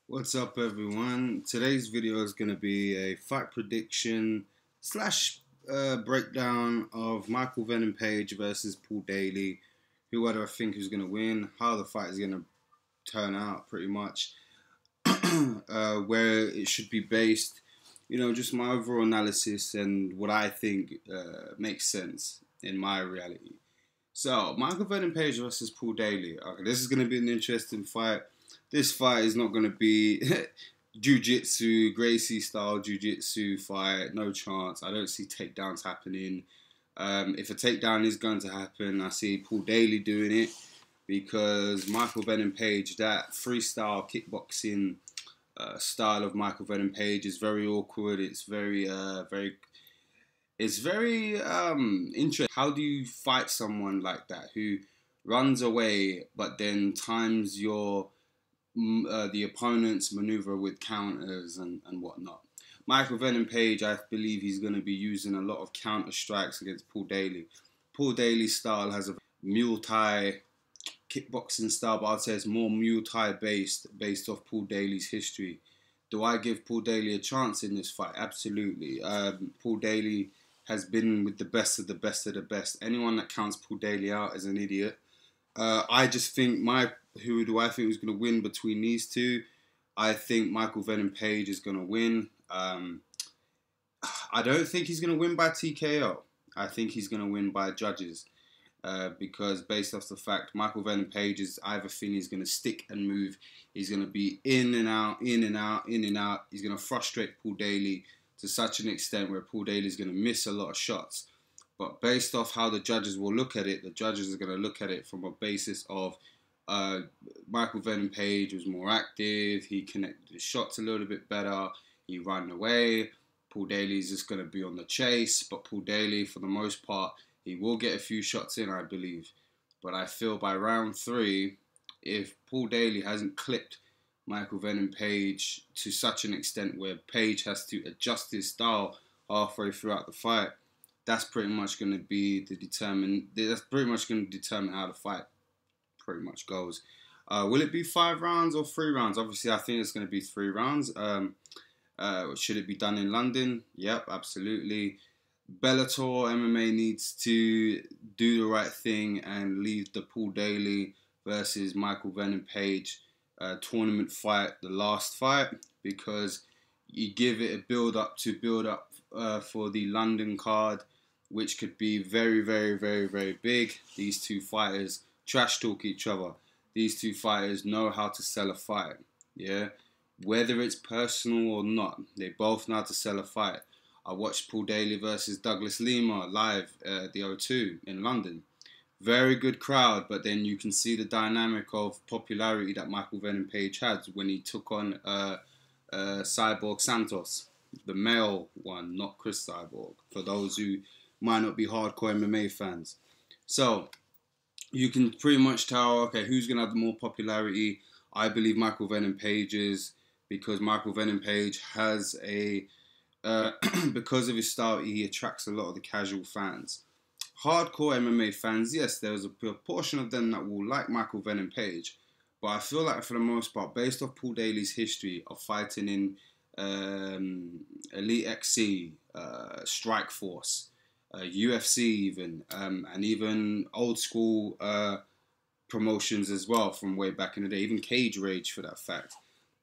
What's up, everyone? Today's video is going to be a fight prediction slash breakdown of Michael Venom Page versus Paul Daley. Who do I think is going to win? How the fight is going to turn out, pretty much. Where it should be based. Just my overall analysis and what I think makes sense in my reality. So, Michael Venom Page versus Paul Daley. Okay, this is going to be an interesting fight. This fight is not going to be jiu-jitsu, Gracie style jiu-jitsu fight. No chance. I don't see takedowns happening. If a takedown is going to happen, I see Paul Daley doing it because Michael Venom Page, that freestyle kickboxing style of Michael Venom Page is very awkward. It's very interesting. How do you fight someone like that who runs away but then times your the opponent's maneuver with counters and whatnot? Michael Venom Page, I believe he's going to be using a lot of counter strikes against Paul Daley. Paul Daley's style has a Muay Thai kickboxing style, but I'd say it's more Muay Thai based off Paul Daley's history. Do I give Paul Daley a chance in this fight? Absolutely. Paul Daley has been with the best of the best of the best. Anyone that counts Paul Daley out is an idiot. I just think who do I think is going to win between these two? I think Michael Venom Page is going to win. I don't think he's going to win by TKO. I think he's going to win by judges. Because based off the fact Michael Venom Page is either thing he's going to stick and move. He's going to be in and out, in and out, in and out. He's going to frustrate Paul Daley to such an extent where Paul Daley is going to miss a lot of shots. But based off how the judges will look at it, the judges are going to look at it from a basis of Michael Venom Page was more active. He connected the shots a little bit better. He ran away. Paul Daley's just going to be on the chase. But Paul Daley, for the most part, he will get a few shots in, I believe. But I feel by round 3, if Paul Daley hasn't clipped Michael Venom Page to such an extent where Page has to adjust his style halfway throughout the fight, that's pretty much going to be That's pretty much going to determine how the fight pretty much goes. Will it be 5 rounds or 3 rounds? Obviously, I think it's going to be 3 rounds. Should it be done in London? Yep, absolutely. Bellator MMA needs to do the right thing and leave the Paul Daley versus Michael Venom Page tournament fight the last fight, because you give it a build up for the London card, which could be very, very, very, very big. These two fighters trash talk each other. These two fighters know how to sell a fight. Yeah, whether it's personal or not, they both know how to sell a fight. I watched Paul Daley versus Douglas Lima live at the O2 in London. Very good crowd, but then you can see the dynamic of popularity that Michael Venom Page had when he took on Cyborg Santos, the male one, not Chris Cyborg, for those who might not be hardcore MMA fans. So you can pretty much tell, okay, who's going to have the more popularity. I believe Michael Venom Page is, because Michael Venom Page has because of his style, he attracts a lot of the casual fans. Hardcore MMA fans, yes, there's a portion of them that will like Michael Venom Page, but I feel like for the most part, based off Paul Daley's history of fighting in Elite XC, Strike Force, UFC even, and even old school promotions as well from way back in the day, even Cage Rage for that fact,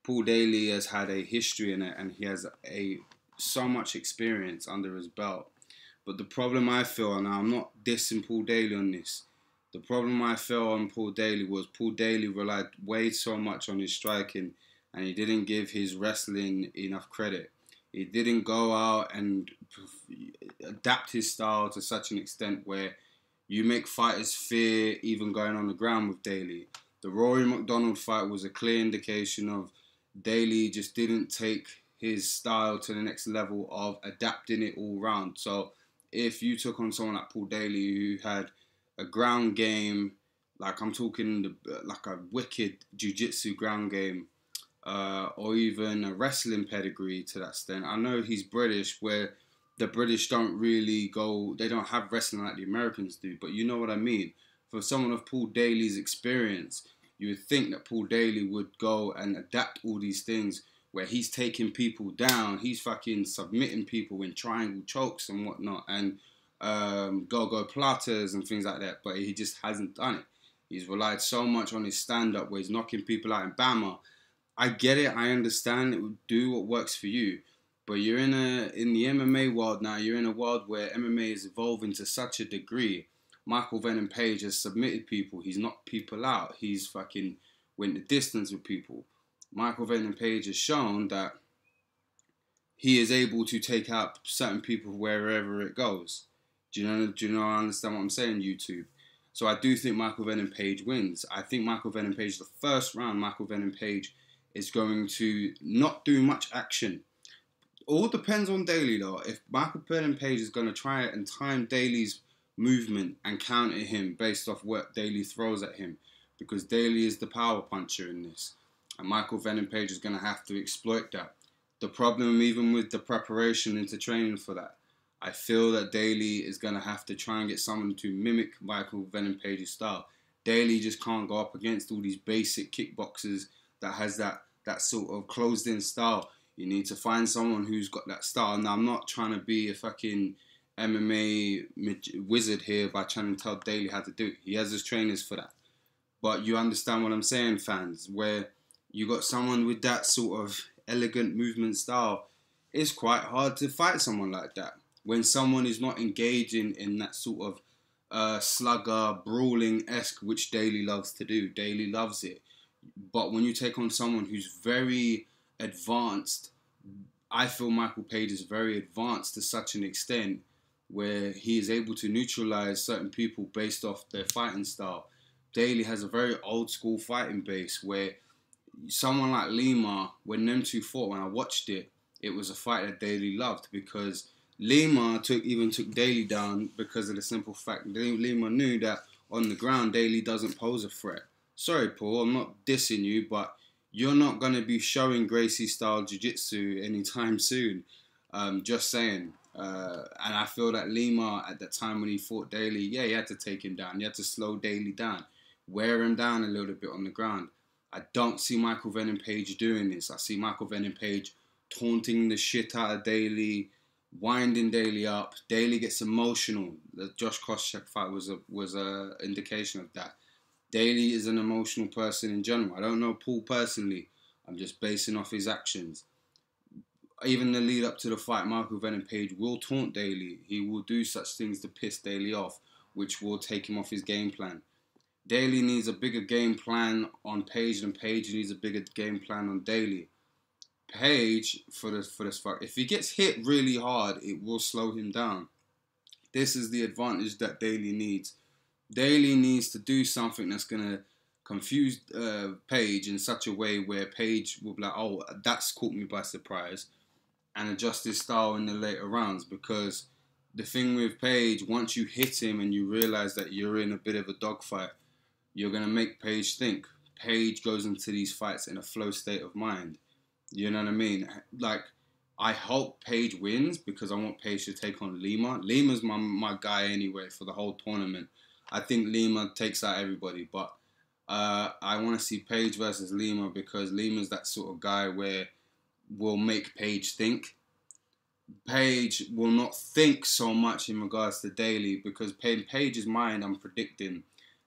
Paul Daley has had a history in it, and he has so much experience under his belt. But the problem I feel, and I'm not dissing Paul Daley on this, the problem I feel on Paul Daley was Paul Daley relied way so much on his striking, and he didn't give his wrestling enough credit. He didn't go out and adapt his style to such an extent where you make fighters fear even going on the ground with Daley. The Rory McDonald fight was a clear indication of Daley just didn't take his style to the next level of adapting it all round. So if you took on someone like Paul Daley who had a ground game, like I'm talking like a wicked jiu-jitsu ground game, or even a wrestling pedigree to that extent. I know he's British, where the British don't really go, they don't have wrestling like the Americans do, but you know what I mean. For someone of Paul Daley's experience, you would think that Paul Daley would go and adapt all these things where he's taking people down, he's fucking submitting people in triangle chokes and whatnot, and go-go platters and things like that, but he just hasn't done it. He's relied so much on his stand-up where he's knocking people out in Bama. I get it, I understand, it would do what works for you, but you're in the MMA world now, you're in a world where MMA is evolving to such a degree. Michael Venom Page has submitted people, he's knocked people out, he's fucking went the distance with people. Michael Venom Page has shown that he is able to take out certain people wherever it goes. Do you know I understand what I'm saying, YouTube? So I do think Michael Venom Page wins. I think Michael Venom Page, the first round, Michael Venom Page is going to not do much action. All depends on Daley though. If Michael Venom Page is going to try it and time Daley's movement and counter him based off what Daley throws at him, because Daley is the power puncher in this. And Michael Venom Page is going to have to exploit that. The problem even with the preparation into training for that, I feel that Daley is going to have to try and get someone to mimic Michael Venom Page's style. Daley just can't go up against all these basic kickboxers that has that sort of closed-in style. You need to find someone who's got that style. Now, I'm not trying to be a fucking MMA wizard here by trying to tell Daley how to do it. He has his trainers for that. But you understand what I'm saying, fans, where you got someone with that sort of elegant movement style. It's quite hard to fight someone like that when someone is not engaging in that sort of slugger, brawling-esque, which Daley loves to do. Daley loves it. But when you take on someone who's very advanced, I feel Michael Page is very advanced to such an extent where he is able to neutralize certain people based off their fighting style. Daley has a very old-school fighting base where someone like Lima, when them two fought, when I watched it, it was a fight that Daley loved because Lima took Daley down because of the simple fact that Lima knew that on the ground, Daley doesn't pose a threat. Sorry, Paul, I'm not dissing you, but you're not going to be showing Gracie-style jiu-jitsu anytime soon. Just saying. And I feel that Lima, at that time when he fought Daley, yeah, he had to take him down. He had to slow Daley down, wear him down a little bit on the ground. I don't see Michael Venom Page doing this. I see Michael Venom Page taunting the shit out of Daley, winding Daley up. Daley gets emotional. The Josh Koscheck fight was a indication of that. Daley is an emotional person in general. I don't know Paul personally. I'm just basing off his actions. Even the lead up to the fight, Michael Venom Page will taunt Daley. He will do such things to piss Daley off, which will take him off his game plan. Daley needs a bigger game plan on Page than Page needs a bigger game plan on Daley. Page, for this fight, if he gets hit really hard, it will slow him down. This is the advantage that Daley needs. Daley needs to do something that's going to confuse Page in such a way where Page will be like, oh, that's caught me by surprise, and adjust his style in the later rounds. Because the thing with Page, once you hit him and you realize that you're in a bit of a dogfight, you're going to make Page think. Page goes into these fights in a flow state of mind. You know what I mean? Like, I hope Page wins because I want Page to take on Lima. Lima's my guy anyway for the whole tournament. I think Lima takes out everybody, but I want to see Page versus Lima because Lima's that sort of guy where will make Page think. Page will not think so much in regards to Daley because in Page's mind, I'm predicting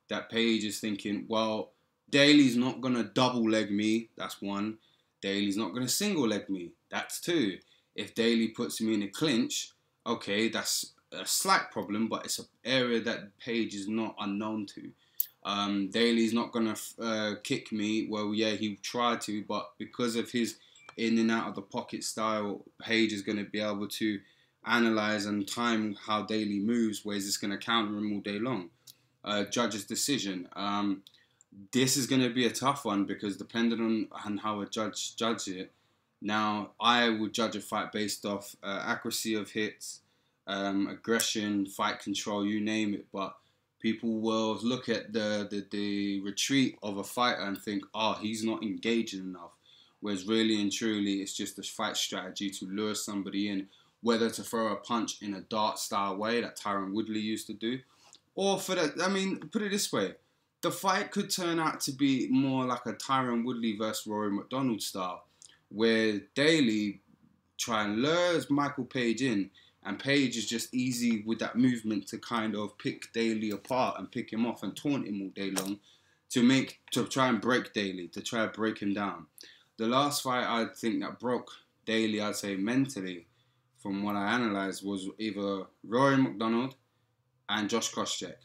that Page is thinking, well, Daley's not going to double leg me. That's one. Daley's not going to single leg me. That's two. If Daley puts me in a clinch, okay, that's a slight problem, but it's an area that Page is not unknown to. Daley's not going to kick me. Well, yeah, he tried to, but because of his in and out of the pocket style, Page is going to be able to analyze and time how Daley moves, where he's just going to counter him all day long. Judge's decision. This is going to be a tough one because depending on how a judge judges it. Now, I would judge a fight based off accuracy of hits, aggression, fight control, you name it. But people will look at the retreat of a fighter and think, oh, he's not engaging enough. Whereas really and truly, it's just a fight strategy to lure somebody in, whether to throw a punch in a dart style way that Tyron Woodley used to do, or for that, I mean, put it this way. the fight could turn out to be more like a Tyron Woodley versus Rory McDonald style, where Daley try and lures Michael Page in, and Page is just easy with that movement to kind of pick Daley apart and pick him off and taunt him all day long to try and break Daley, to try and break him down. The last fight I think that broke Daley, I'd say mentally, from what I analysed, was either Rory McDonald and Josh Koscheck.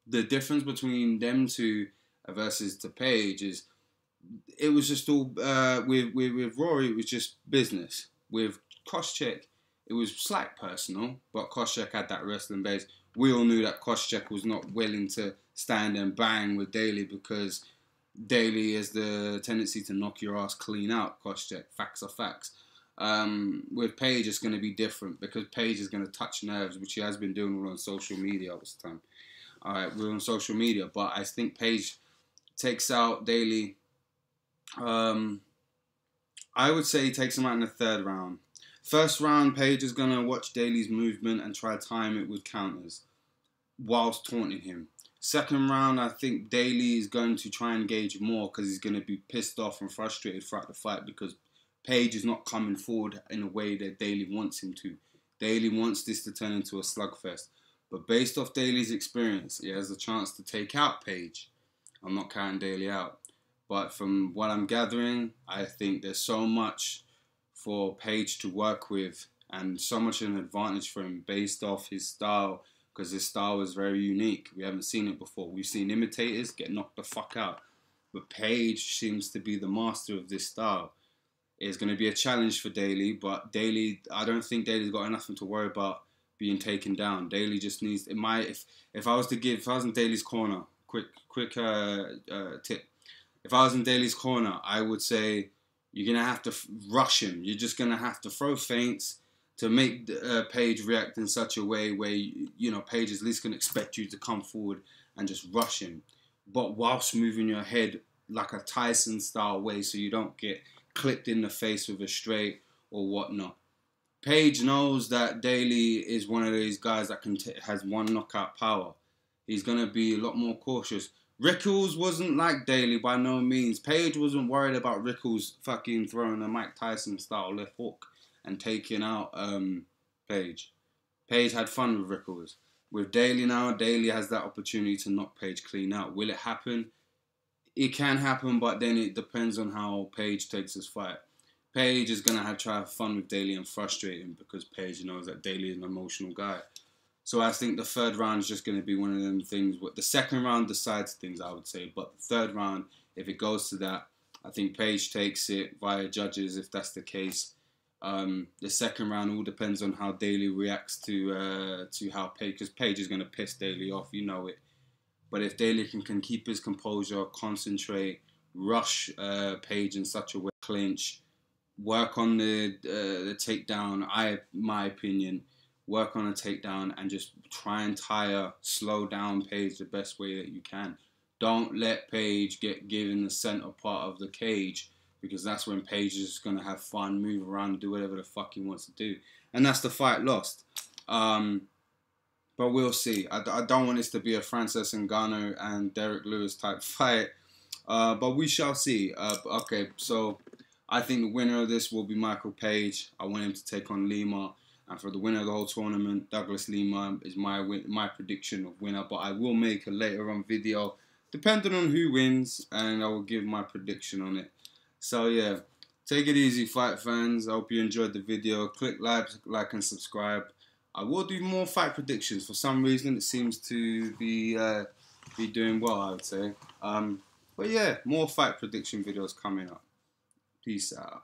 The difference between them two versus to Page is it was just all with Rory, it was just business. With Koscheck, it was slight personal, but Koscheck had that wrestling base. We all knew that Koscheck was not willing to stand and bang with Daley because Daley has the tendency to knock your ass clean out. Koscheck, facts are facts. With Page, it's going to be different because Page is going to touch nerves, which he has been doing on social media all this time. Alright, we're on social media, but I think Page takes out Daley. I would say he takes him out in the third round. First round, Page is going to watch Daley's movement and try to time it with counters whilst taunting him. Second round, I think Daley is going to try and engage more because he's going to be pissed off and frustrated throughout the fight because Page is not coming forward in a way that Daley wants him to. Daley wants this to turn into a slugfest. But based off Daley's experience, he has a chance to take out Page. I'm not counting Daley out. But from what I'm gathering, I think there's so much for Page to work with and so much an advantage for him based off his style, because his style is very unique. We haven't seen it before. We've seen imitators get knocked the fuck out. But Page seems to be the master of this style. It's going to be a challenge for Daley, but Daley, I don't think Daley's got nothing to worry about being taken down. Daley just needs, if I was in Daley's corner, quick tip. If I was in Daley's corner, I would say you're going to have to rush him. You're just going to have to throw feints to make Page react in such a way where, Page is at least going to expect you to come forward and just rush him. But whilst moving your head like a Tyson-style way so you don't get clipped in the face with a straight or whatnot. Page knows that Daley is one of these guys that has one knockout power. He's going to be a lot more cautious. Rickles wasn't like Daley by no means. Page wasn't worried about Rickles fucking throwing a Mike Tyson style left hook and taking out Page. Page had fun with Rickles. With Daley now, Daley has that opportunity to knock Page clean out. Will it happen? It can happen, but then it depends on how Page takes his fight. Page is going to try to have fun with Daley and frustrate him because Page knows that Daley is an emotional guy. So I think the third round is just going to be one of them things. The second round decides things, I would say. But the third round, if it goes to that, I think Page takes it via judges if that's the case. The second round all depends on how Daley reacts to how Page, because Page is going to piss Daley off, you know it. But if Daley can keep his composure, concentrate, rush Page in such a way, clinch, work on the takedown, my opinion, work on a takedown and just try and slow down Page the best way that you can. Don't let Page get given the center part of the cage because that's when Page is going to have fun, move around, do whatever the fuck he wants to do. And that's the fight lost. But we'll see. I don't want this to be a Francis Ngannou and Derek Lewis type fight. But we shall see. Okay, so I think the winner of this will be Michael Page. I want him to take on Lima. And for the winner of the whole tournament, Douglas Lima is my prediction of winner. But I will make a later on video, depending on who wins, and I will give my prediction on it. So yeah, take it easy, fight fans. I hope you enjoyed the video. Click like and subscribe. I will do more fight predictions. For some reason, it seems to be doing well, I would say. But yeah, more fight prediction videos coming up. Peace out.